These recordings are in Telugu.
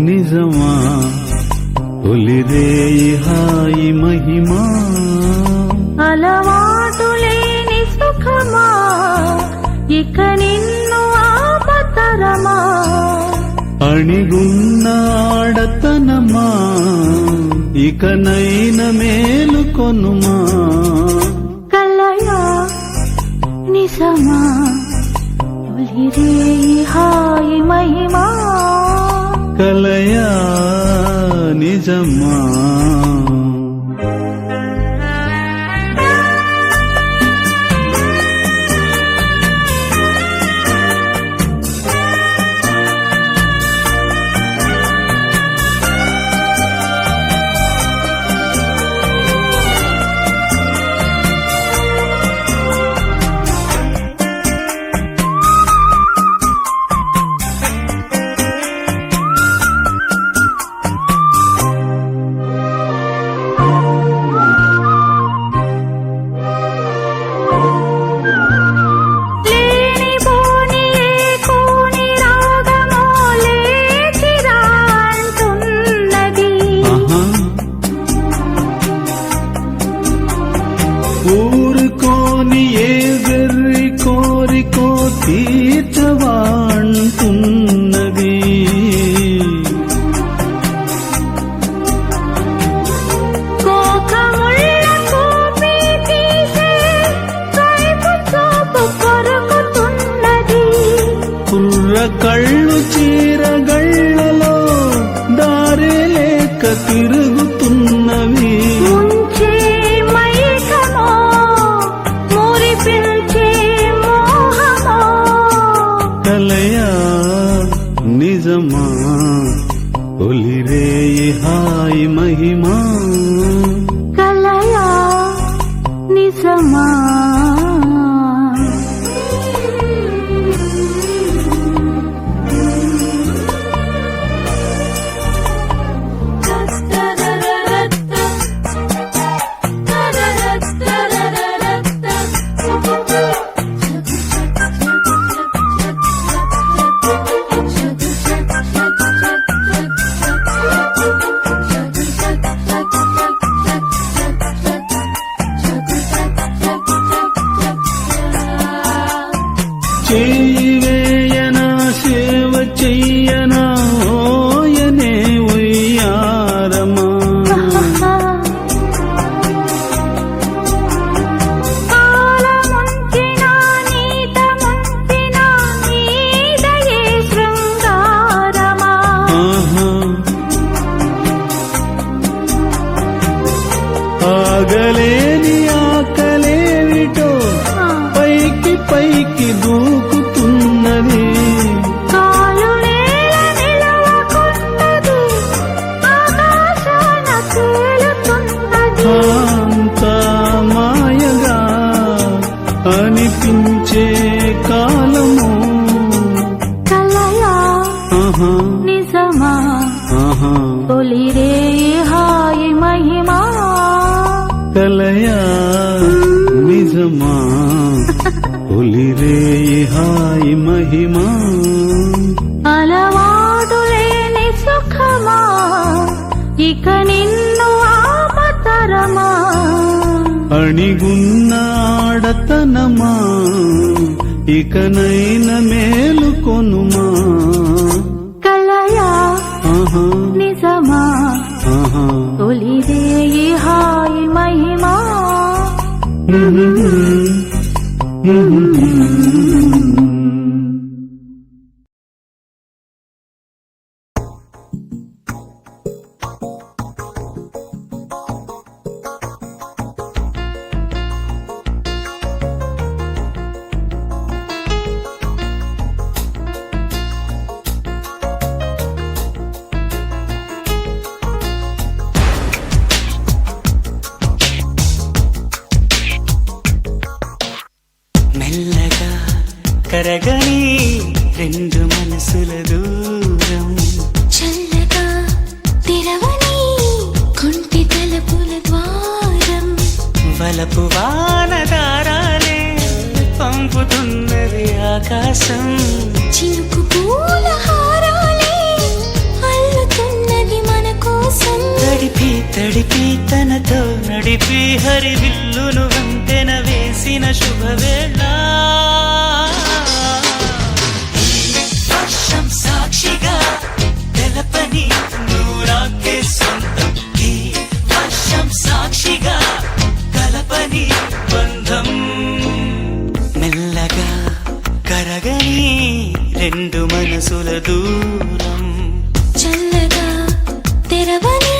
నిజమా తొలిరేయి హాయి మహిమా అలవాటు లేని సుఖమా ఇక నిన్ను ఆపతరమా అణిగున్న ఆడతనమా ఇకనైన మేలుకొనుమా కలయా నిజమా తొలిరేయి హాయి మహిమా కలయా నిజమా ఊరుకోని ఏ వెర్రి కోరికో తీర్చవాంటున్నది కుర్ర కళ్ళు చీరగళ్ళలో దారి లేక తిరుగుతున్నవి కలయా నిజమా తొలిరేయి హాయి మహిమా కలయా నిజమా చేయనా సేవ చెయ్యనా ఓయనే ఉయ్యారమా ఆగలేని ఆకలేవిటో పైకి పైకి దూకుతున్నది అంత మాయగా అనిపించే కాలము కలయా నిజమా తొలిరేయి హాయి మహిమా కలయా నిజమా తొలిరేయి హాయి మహిమా అలవాటు లేని సుఖమా ఇక నిన్ను ఆపతరమా అణిగున్న ఆడతనమా ఇకనైన మేలుకొనుమా కలయా నిజమా తొలిరేయి హాయి మహిమా మెల్లగా కరగని రెండు మనసుల దూరం చల్లగా తెరవని కుంటి తలుపుల ద్వారం వలపు వానదారాలే పంపుతున్నది ఆకాశం చినుకు పూల హారాలే అల్లు తడిపి తనతో నడిపి హరివిల్లును వంతెన వేసిన శుభవేళ వర్షం సాక్షిగా తెలపని నూరాకే సొంతం ఈ వర్షం సాక్షిగా కలపని బంధం మెల్లగా కరగని రెండు మనసుల దూరం చల్లగా తెరవని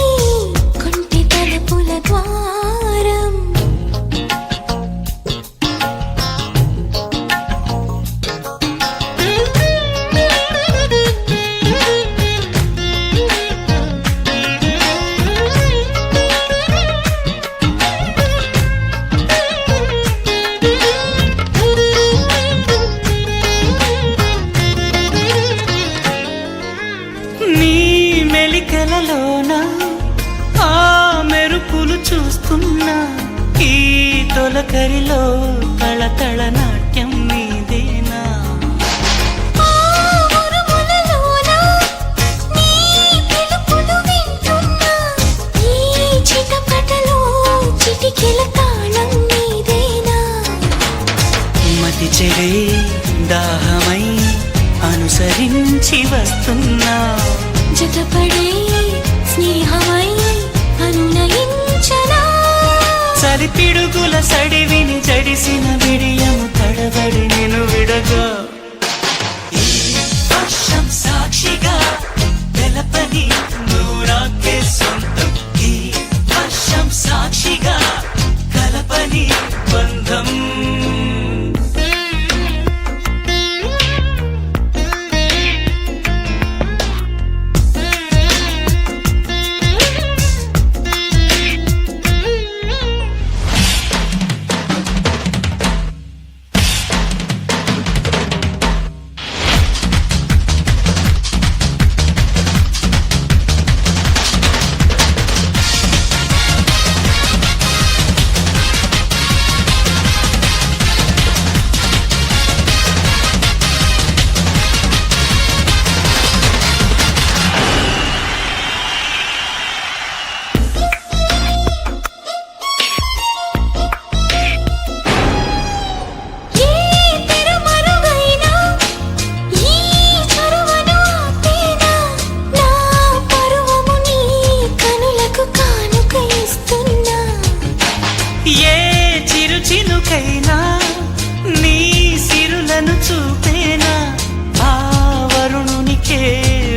కొంటి తలుపుల ద్వారం నీ మెలికలలోన ఆ మెరుపులు చూస్తున్నా ఈ తొలకరిలో తళతళ నాట్యం నీదేనా ఆ ఉరుములలోన నీ పిలుపులు వింటున్నా ఈ చిటపటలో చిటికెల తాళం నీదేనా మతి చెడే దాహమై అనుసరించి వస్తున్నా జతపడే స్నేహమై అనునయించనా చలి పిడుగుల సడివిని జడిసిన బిడియము తడబడి నిన్ను విడగా ఈ వర్షం సాక్షిగా తెలపని నూరాకే సొంతం ఈ వర్షం సాక్షిగా కలపని బంధం ఏ తెరమరుగైనా ఈ చరువను ఆపేనా నా పరువము నీ కనులకు కానుక ఇస్తున్నా ఏ చిరు చినుకైనా నీ సిరులను చూపేనా ఆ వరుణునికే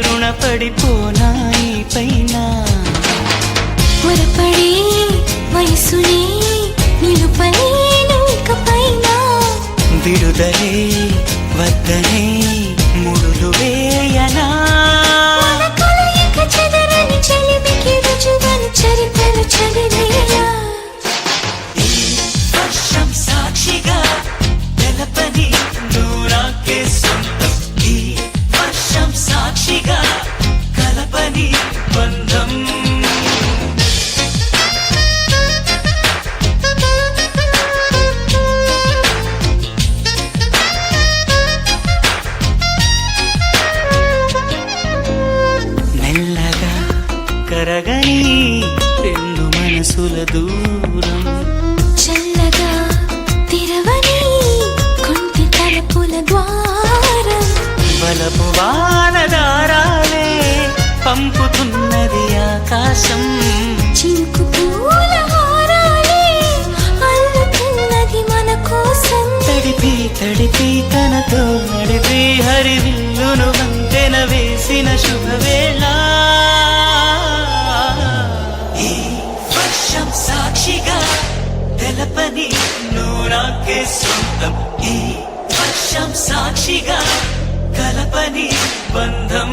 రుణపడిపోనా ఈ పైన త్వరపడే వయసునే నిలుపలేను ఇకపైన విడుదలే వద్దనే ముడులు వేయనా మన కలయిక చెదరని చెలిమికి రుజువను చరిత్రను చదివేలా ఈ వర్షం సాక్షిగా తెలపని నూరాకే సొంతం ఈ వర్షం సాక్షిగా కలపని బంధం మెల్లగా కరగని రెండు మనసుల దూరం చల్లగా తెరవని కొంటి తలుపుల ద్వారం వలపు వానదారాలే పంపుతున్నది ఆకాశం చినుకు పూల హారాలే అల్లుతున్నది మన కోసం తడిపి తడిపి తనతో నడిపి హరివిల్లును వంతెన వేసిన శుభవేళ ఈ వర్షం సాక్షిగా తెలపని నూరాకే సొంతం ఈ వర్షం సాక్షిగా కలపని బంధం